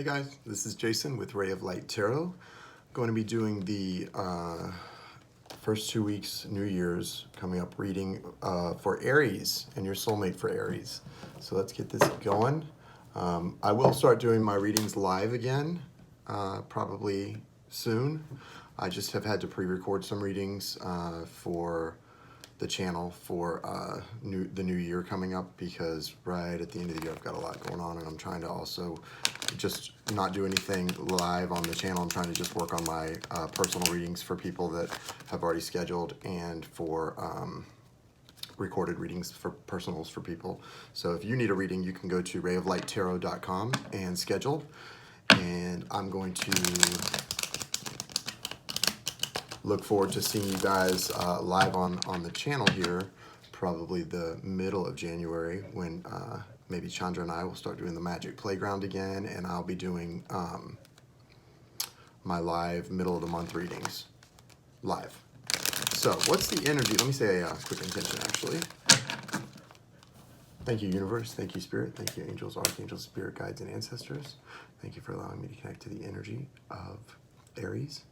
Hey guys, this is Jason with Ray of Light Tarot. Going to be doing the first 2 weeks, New Year's, coming up reading for Aries and your soulmate for Aries. So let's get this going. I will start doing my readings live again, probably soon. I just have had to pre-record some readings for the channel for the new year coming up, because right at the end of the year I've got a lot going on, and I'm trying to also just not do anything live on the channel. I'm trying to just work on my personal readings for people that have already scheduled, and for recorded readings for personals for people. So if you need a reading, you can go to rayoflighttarot.com and schedule, and I'm going to look forward to seeing you guys live on the channel here, probably the middle of January, when maybe Chandra and I will start doing the Magic Playground again, and I'll be doing my live middle of the month readings live. So what's the energy? Let me say a quick intention, actually. Thank you, universe. Thank you, spirit. Thank you, angels, archangels, spirit guides, and ancestors. Thank you for allowing me to connect to the energy of Aries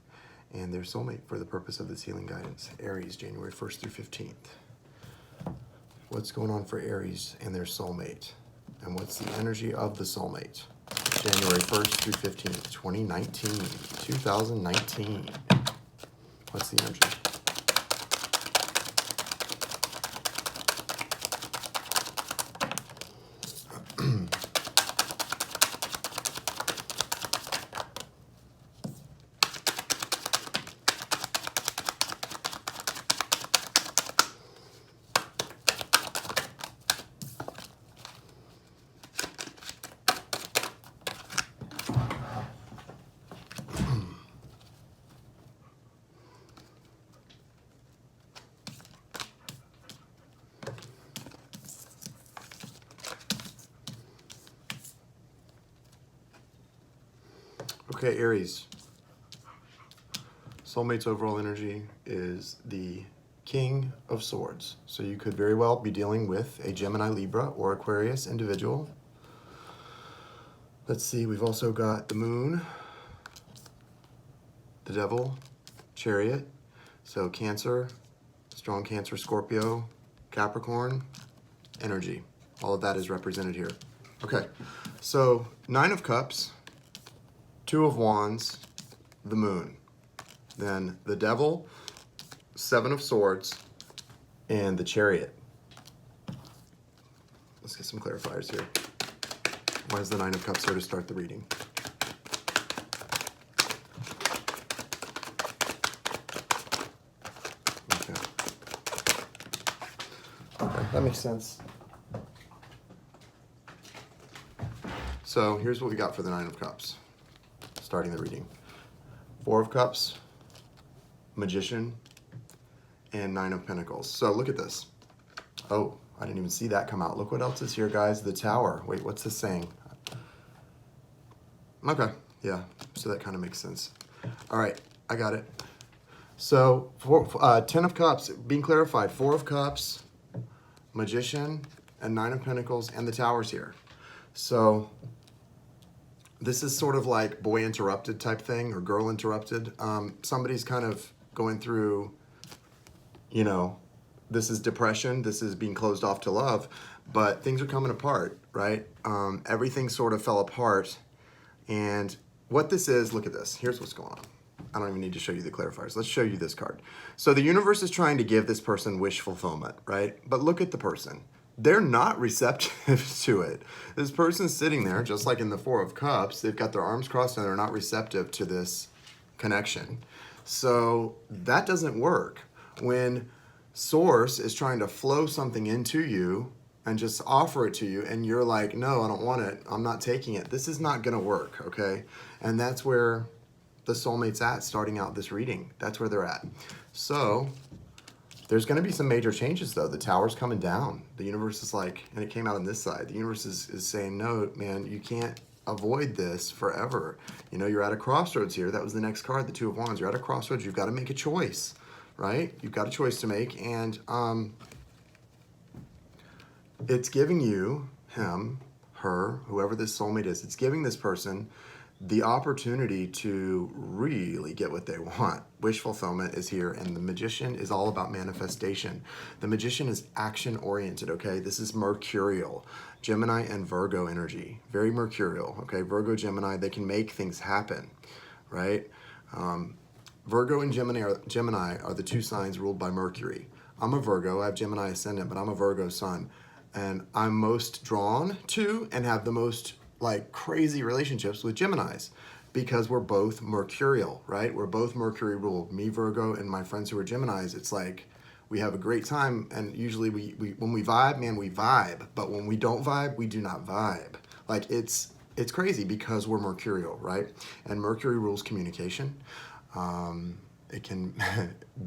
and their soulmate for the purpose of this healing guidance. Aries, January 1st through 15th. What's going on for Aries and their soulmate? And what's the energy of the soulmate? January 1st through 15th, 2019. What's the energy? Okay, Aries. Soulmate's overall energy is the King of Swords. So you could very well be dealing with a Gemini, Libra, or Aquarius individual. Let's see, we've also got the Moon, the Devil, Chariot. So Cancer, strong Cancer, Scorpio, Capricorn, energy. All of that is represented here. Okay, so Nine of Cups, Two of Wands, the Moon, then the Devil, Seven of Swords, and the Chariot. Let's get some clarifiers here. Why is the Nine of Cups here to start the reading? Okay, that makes sense. So here's what we got for the Nine of Cups. Starting the reading. Four of Cups, Magician, and Nine of Pentacles. So look at this. Oh, I didn't even see that come out. Look what else is here, guys. The Tower. Wait, what's this saying? Okay, yeah, so that kind of makes sense. All right, I got it. So 10 of Cups, being clarified. Four of Cups, Magician, and Nine of Pentacles, and the Tower's here. So this is sort of like boy interrupted type thing, or girl interrupted. Somebody's kind of going through, you know, this is depression, this is being closed off to love, but things are coming apart, right? Everything sort of fell apart. And what this is, look at this. Here's what's going on. I don't even need to show you the clarifiers. Let's show you this card. So the universe is trying to give this person wish fulfillment, right? But look at the person. They're not receptive to it. This person's sitting there, just like in the Four of Cups. They've got their arms crossed and they're not receptive to this connection. So that doesn't work. When Source is trying to flow something into you and just offer it to you, and you're like, no, I don't want it. I'm not taking it. This is not going to work, okay? And that's where the soulmate's at starting out this reading. That's where they're at. So there's going to be some major changes, though. The Tower's coming down. The universe is like, and it came out on this side. The universe is saying, no, man, you can't avoid this forever. You know, you're at a crossroads here. That was the next card, the Two of Wands. You're at a crossroads. You've got to make a choice, right? You've got a choice to make. And it's giving you, him, her, whoever this soulmate is, it's giving this person the opportunity to really get what they want. Wish fulfillment is here, and the Magician is all about manifestation. The Magician is action-oriented, okay? This is mercurial. Gemini and Virgo energy, very mercurial, okay? Virgo, Gemini, they can make things happen, right? Virgo and Gemini are the two signs ruled by Mercury. I'm a Virgo, I have Gemini ascendant, but I'm a Virgo sun. And I'm most drawn to and have the most like crazy relationships with Geminis because we're both mercurial, right? We're both Mercury ruled. Me, Virgo, and my friends who are Geminis, it's like we have a great time, and usually we when we vibe, man, we vibe. But when we don't vibe, we do not vibe. Like it's crazy because we're mercurial, right? And Mercury rules communication. It can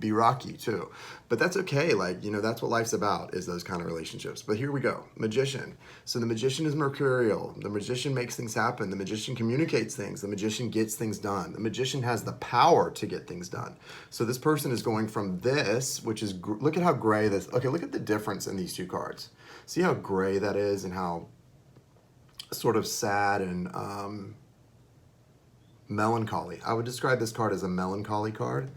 be rocky too, but that's okay. Like, you know, that's what life's about, is those kind of relationships. But here we go. Magician. So the Magician is mercurial. The Magician makes things happen. The Magician communicates things. The Magician gets things done. The Magician has the power to get things done. So this person is going from this, which is, look at how gray this, okay, look at the difference in these two cards. See how gray that is and how sort of sad and, melancholy. I would describe this card as a melancholy card.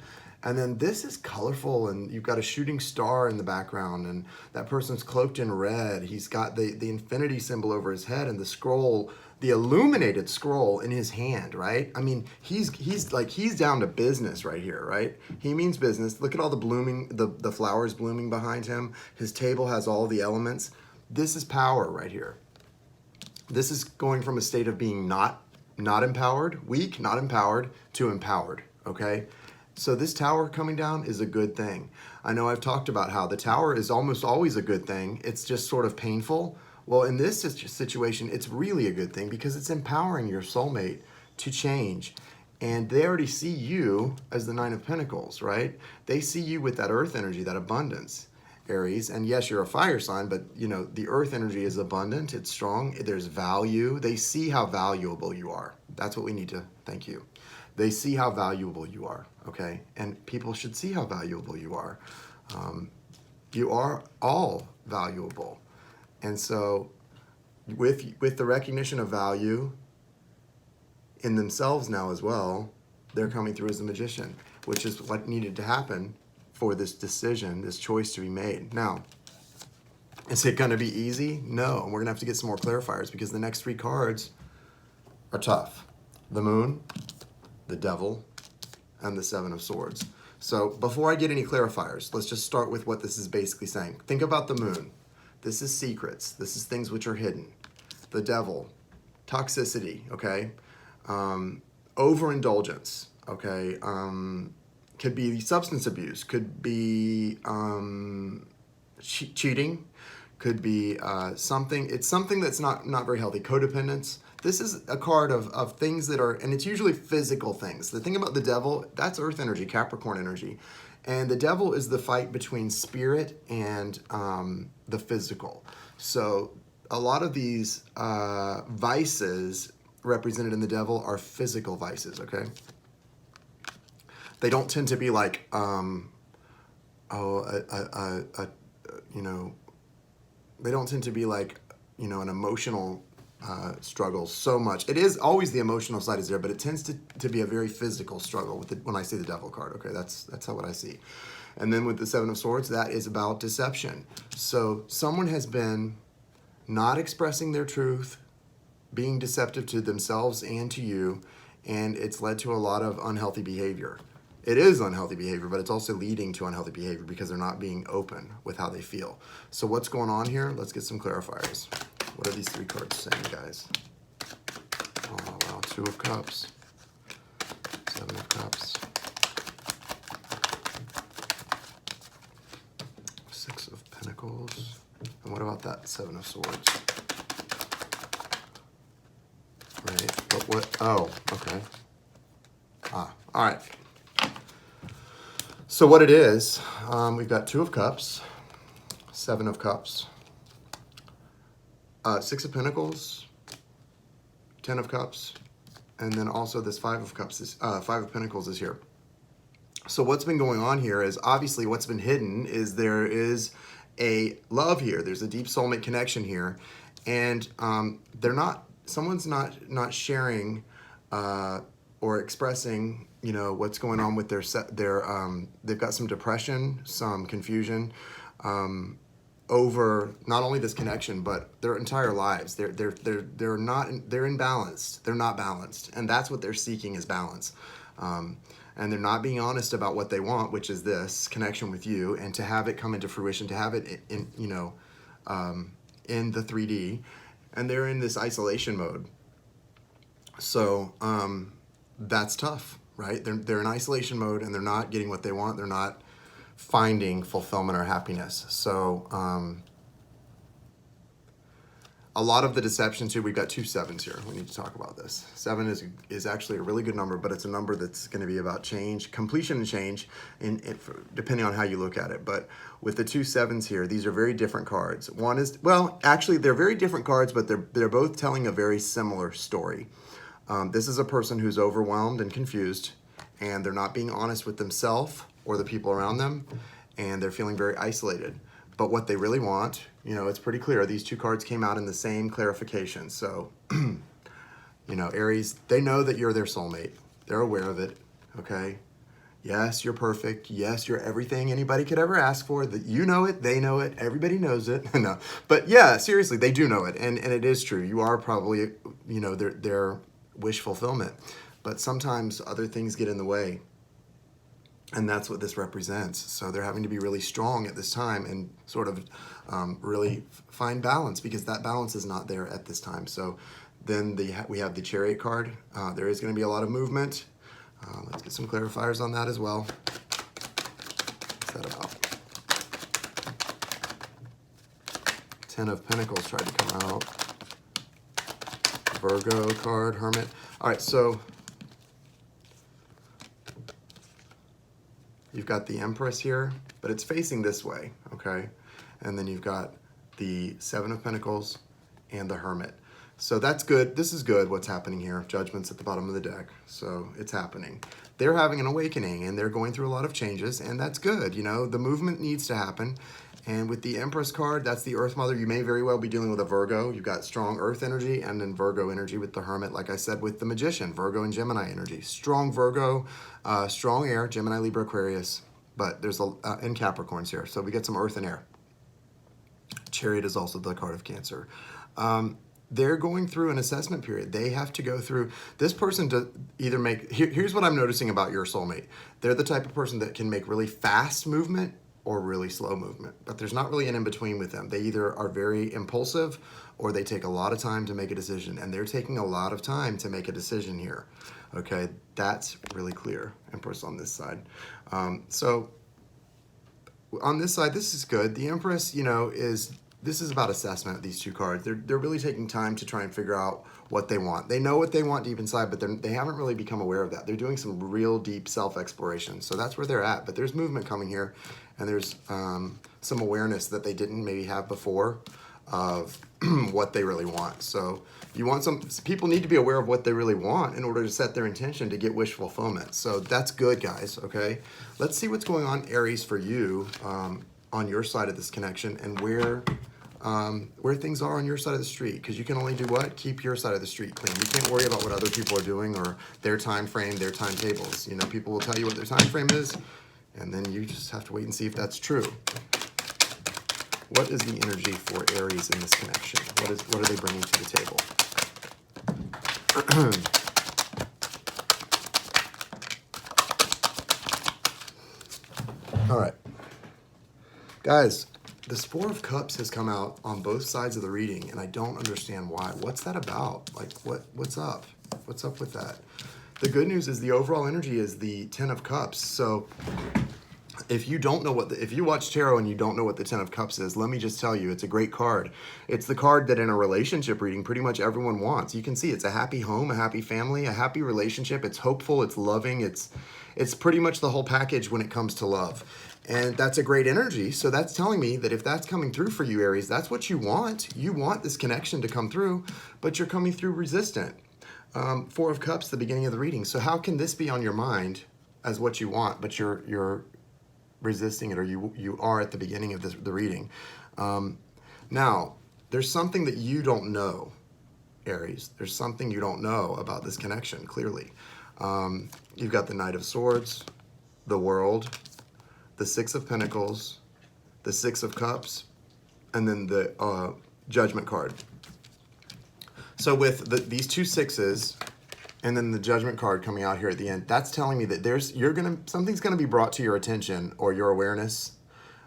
And then this is colorful, and you've got a shooting star in the background, and that person's cloaked in red. He's got the infinity symbol over his head and the scroll, the illuminated scroll in his hand, right? I mean, he's down to business right here, right? He means business. Look at all the blooming, the flowers blooming behind him. His table has all the elements. This is power right here. This is going from a state of being not empowered, weak, not empowered, to empowered, okay? So this tower coming down is a good thing. I know I've talked about how the tower is almost always a good thing. It's just sort of painful. Well, in this situation, it's really a good thing because it's empowering your soulmate to change. And they already see you as the Nine of Pentacles, right? They see you with that earth energy, that abundance. Aries, and yes, you're a fire sign, but you know, the earth energy is abundant, it's strong, there's value. They see how valuable you are. That's what we need to, thank you. They see how valuable you are, okay? And people should see how valuable you are. You are all valuable. And so with the recognition of value in themselves now as well, they're coming through as a Magician, which is what needed to happen for this decision, this choice to be made. Now, is it going to be easy? No. And we're going to have to get some more clarifiers because the next three cards are tough. The Moon, the Devil, and the Seven of Swords. So before I get any clarifiers, let's just start with what this is basically saying. Think about the Moon. This is secrets. This is things which are hidden. The Devil, toxicity, okay? Overindulgence, okay? Could be substance abuse, could be cheating, could be something, it's something that's not very healthy. Codependence. This is a card of things that are, and it's usually physical things. The thing about the Devil, that's earth energy, Capricorn energy. And the Devil is the fight between spirit and the physical. So a lot of these vices represented in the Devil are physical vices, okay? They don't tend to be like, you know, they don't tend to be like, you know, an emotional struggle so much. It is always the emotional side is there, but it tends to be a very physical struggle with when I see the Devil card. Okay, that's how what I see. And then with the Seven of Swords, that is about deception. So someone has been not expressing their truth, being deceptive to themselves and to you, and it's led to a lot of unhealthy behavior. It is unhealthy behavior, but it's also leading to unhealthy behavior because they're not being open with how they feel. So what's going on here? Let's get some clarifiers. What are these three cards saying, guys? Oh, wow. Two of Cups. Seven of Cups. Six of Pentacles. And what about that Seven of Swords? Right. But what? Oh, okay. All right. So what it is, we've got Two of Cups, Seven of Cups, Six of Pentacles, Ten of Cups, and then also this Five of Cups, Five of Pentacles is here. So what's been going on here is obviously what's been hidden is there is a love here. There's a deep soulmate connection here. and someone's not sharing or expressing, you know, what's going on with they've got some depression, some confusion over not only this connection but their entire lives. They're imbalanced. They're not balanced, and that's what they're seeking is balance. And they're not being honest about what they want, which is this connection with you, and to have it come into fruition, to have it in the 3D, and they're in this isolation mode. So that's tough, right? They're in isolation mode, and they're not getting what they want. They're not finding fulfillment or happiness. So a lot of the deception too, we've got 2 7s here. We need to talk about this. 7 is actually a really good number, but it's a number that's going to be about change, completion and change, depending on how you look at it. But with the 2 7s here, these are very different cards. One is, well, actually they're very different cards, but they're both telling a very similar story. This is a person who's overwhelmed and confused, and they're not being honest with themselves or the people around them, and they're feeling very isolated. But what they really want, you know, it's pretty clear. These 2 cards came out in the same clarification. So, you know, Aries, they know that you're their soulmate. They're aware of it, okay? Yes, you're perfect. Yes, you're everything anybody could ever ask for. That you know it, they know it, everybody knows it. No, but yeah, seriously, they do know it, and it is true. You are probably, you know, their wish fulfillment. But sometimes other things get in the way. And that's what this represents. So they're having to be really strong at this time and sort of really find balance, because that balance is not there at this time. So then we have the Chariot card. There is going to be a lot of movement. Let's get some clarifiers on that as well. What's that about? 10 of Pentacles tried to come out. Virgo card, Hermit. All right, so you've got the Empress here, but it's facing this way, okay? And then you've got the 7 of Pentacles and the Hermit. So that's good. This is good, what's happening here. Judgment's at the bottom of the deck, so it's happening. They're having an awakening, and they're going through a lot of changes, and that's good. You know, the movement needs to happen. And with the Empress card, that's the Earth Mother. You may very well be dealing with a Virgo. You've got strong Earth energy and then Virgo energy with the Hermit. Like I said, with the Magician, Virgo and Gemini energy. Strong Virgo, strong air, Gemini, Libra, Aquarius. But there's and Capricorns here. So we get some Earth and air. Chariot is also the card of Cancer. They're going through an assessment period. They have to go through, this person to either make, here's what I'm noticing about your soulmate. They're the type of person that can make really fast movement or really slow movement, but there's not really an in-between with them. They either are very impulsive or they take a lot of time to make a decision, and they're taking a lot of time to make a decision here. Okay, that's really clear. Empress on this side. So on this side, this is good. The Empress, you know, this is about assessment, these 2 cards. They're really taking time to try and figure out what they want. They know what they want deep inside, but they haven't really become aware of that. They're doing some real deep self-exploration. So that's where they're at. But there's movement coming here, and there's some awareness that they didn't maybe have before of what they really want. So you want people need to be aware of what they really want in order to set their intention to get wish fulfillment. So that's good, guys, okay? Let's see what's going on, Aries, for you on your side of this connection, and where things are on your side of the street, because you can only do what? Keep your side of the street clean. You can't worry about what other people are doing or their time frame, their timetables. You know, people will tell you what their time frame is, and then you just have to wait and see if that's true. What is the energy for Aries in this connection? What are they bringing to the table? All right, guys. This 4 of Cups has come out on both sides of the reading, and I don't understand why. What's that about? Like, what's up? What's up with that? The good news is the overall energy is the 10 of Cups. So if you don't know if you watch tarot and you don't know what the 10 of Cups is, let me just tell you, it's a great card. It's the card that in a relationship reading, pretty much everyone wants. You can see it's a happy home, a happy family, a happy relationship. It's hopeful, it's loving, it's pretty much the whole package when it comes to love. And that's a great energy. So that's telling me that if that's coming through for you, Aries, that's what you want. You want this connection to come through, but you're coming through resistant. 4 of Cups, the beginning of the reading. So how can this be on your mind as what you want, but you're resisting it, or you are at the beginning of the reading? Now, there's something that you don't know, Aries. There's something you don't know about this connection, clearly. You've got the Knight of Swords, the World, the Six of Pentacles, the Six of Cups, and then the Judgment card. So with these two sixes, and then the Judgment card coming out here at the end, that's telling me that something's gonna be brought to your attention or your awareness,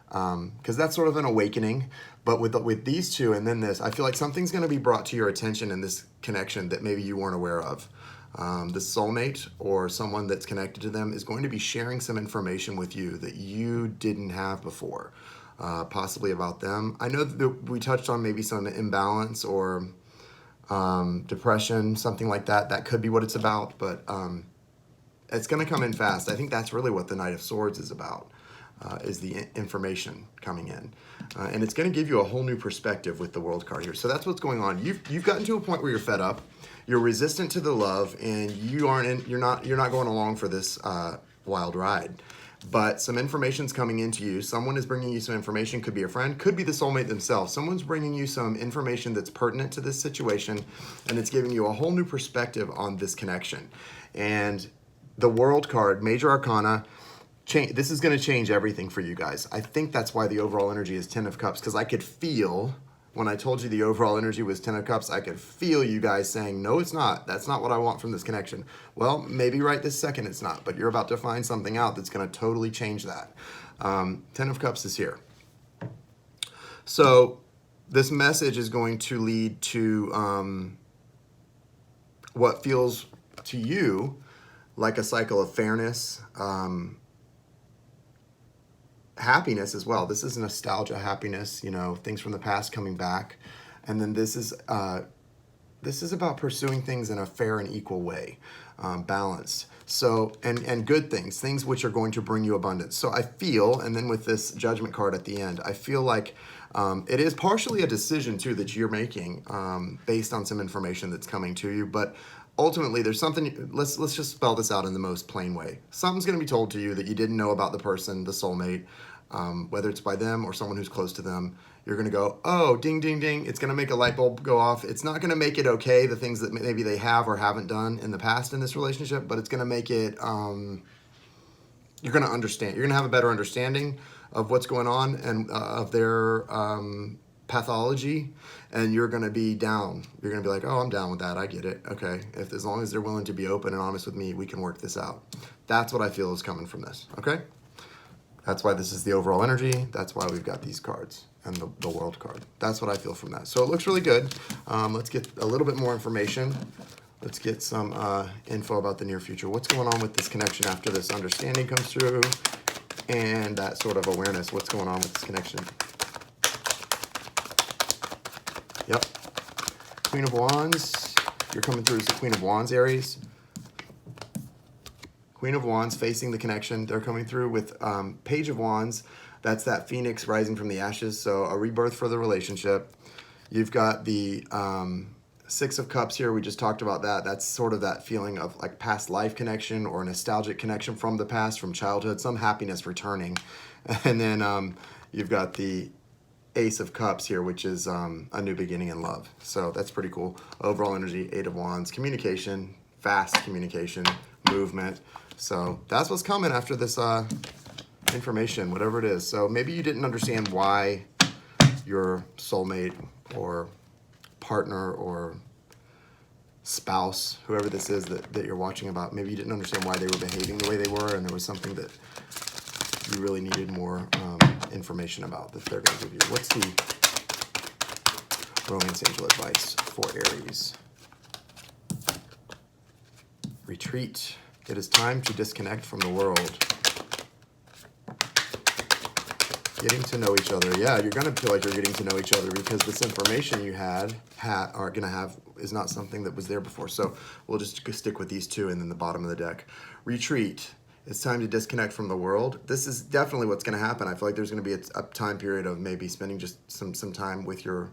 because that's sort of an awakening. But with these two and then this, I feel like something's gonna be brought to your attention in this connection that maybe you weren't aware of. The soulmate or someone that's connected to them is going to be sharing some information with you that you didn't have before, possibly about them. I know that we touched on maybe some imbalance or depression, something like that. That could be what it's about, but it's going to come in fast. I think that's really what the Knight of Swords is about, is the information coming in. And it's going to give you a whole new perspective with the World card here. So that's what's going on. You've gotten to a point where you're fed up, you're resistant to the love, and you're not going along for this wild ride. But some information's coming into you. Someone is bringing you some information. Could be a friend, could be the soulmate themselves. Someone's bringing you some information that's pertinent to this situation, and it's giving you a whole new perspective on this connection. And the World card, Major Arcana, this is going to change everything for you guys. I think that's why the overall energy is 10 of Cups, because I could feel, when I told you the overall energy was 10 of Cups, I could feel you guys saying, no, it's not. That's not what I want from this connection. Well, maybe right this second it's not, but you're about to find something out that's going to totally change that. 10 of Cups is here. So this message is going to lead to what feels to you like a cycle of fairness, happiness as well. This is nostalgia, happiness, things from the past coming back. And then this is about pursuing things in a fair and equal way, balanced. So, and good things which are going to bring you abundance. So I feel, and then with this Judgment card at the end, I feel like it is partially a decision too that you're making based on some information that's coming to you. But ultimately, there's something, let's just spell this out in the most plain way. Something's going to be told to you that you didn't know about the person, the soulmate, whether it's by them or someone who's close to them. You're going to go, oh, ding, ding, ding. It's going to make a light bulb go off. It's not going to make it okay, the things that maybe they have or haven't done in the past in this relationship, but it's going to make it, you're going to understand. You're going to have a better understanding of what's going on and of their pathology, and you're going to be down. You're going to be like, oh, I'm down with that. I get it. Okay. As long as they're willing to be open and honest with me, we can work this out. That's what I feel is coming from this. Okay. That's why this is the overall energy. That's why we've got these cards and the World card. That's what I feel from that. So it looks really good. Let's get a little bit more information. Let's get some info about the near future. What's going on with this connection after this understanding comes through and that sort of awareness? What's going on with this connection? Yep. Queen of Wands. You're coming through as the Queen of Wands, Aries. Queen of Wands facing the connection. They're coming through with Page of Wands. That's that phoenix rising from the ashes. So a rebirth for the relationship. You've got the Six of Cups here. We just talked about that. That's sort of that feeling of like past life connection or nostalgic connection from the past, from childhood, some happiness returning. And then you've got the Ace of Cups here, which is a new beginning in love. So that's pretty cool. Overall energy, Eight of Wands, communication, fast communication, movement. So that's what's coming after this information, whatever it is. So maybe you didn't understand why your soulmate or partner or spouse, whoever this is that you're watching about, maybe you didn't understand why they were behaving the way they were, and there was something that you really needed more information about that they're going to give you. What's the romance angel advice for Aries? Retreat. It is time to disconnect from the world. Getting to know each other. Yeah, you're going to feel like you're getting to know each other because this information you are going to have is not something that was there before. So we'll just stick with these two and then the bottom of the deck. Retreat. It's time to disconnect from the world. This is definitely what's going to happen. I feel like there's going to be a time period of maybe spending just some time with your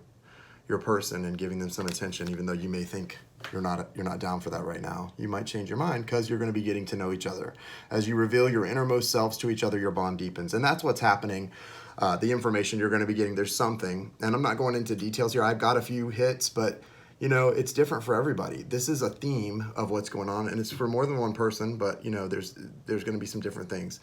person and giving them some attention, even though you may think you're not down for that right now. You might change your mind because you're going to be getting to know each other. As you reveal your innermost selves to each other, your bond deepens. And that's what's happening the information you're going to be getting. There's something, and I'm not going into details here. I've got a few hits, but you know, it's different for everybody. This is a theme of what's going on, and it's for more than one person, but you know, there's going to be some different things.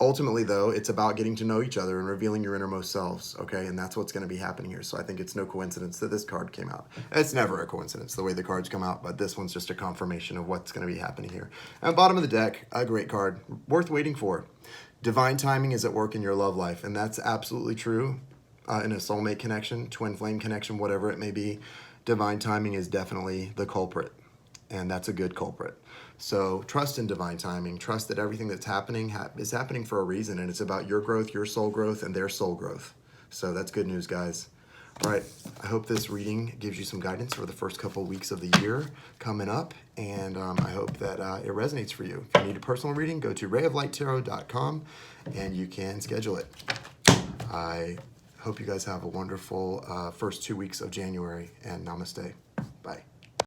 Ultimately, though, it's about getting to know each other and revealing your innermost selves, okay? And that's what's going to be happening here. So I think it's no coincidence that this card came out. It's never a coincidence the way the cards come out, but this one's just a confirmation of what's going to be happening here. And bottom of the deck, a great card, worth waiting for. Divine timing is at work in your love life, and that's absolutely true in a soulmate connection, twin flame connection, whatever it may be. Divine timing is definitely the culprit, and that's a good culprit. So trust in divine timing. Trust that everything that's happening is happening for a reason, and it's about your growth, your soul growth, and their soul growth. So that's good news, guys. All right, I hope this reading gives you some guidance for the first couple of weeks of the year coming up, and I hope that it resonates for you. If you need a personal reading, go to rayoflighttarot.com, and you can schedule it. I hope you guys have a wonderful first 2 weeks of January, and namaste.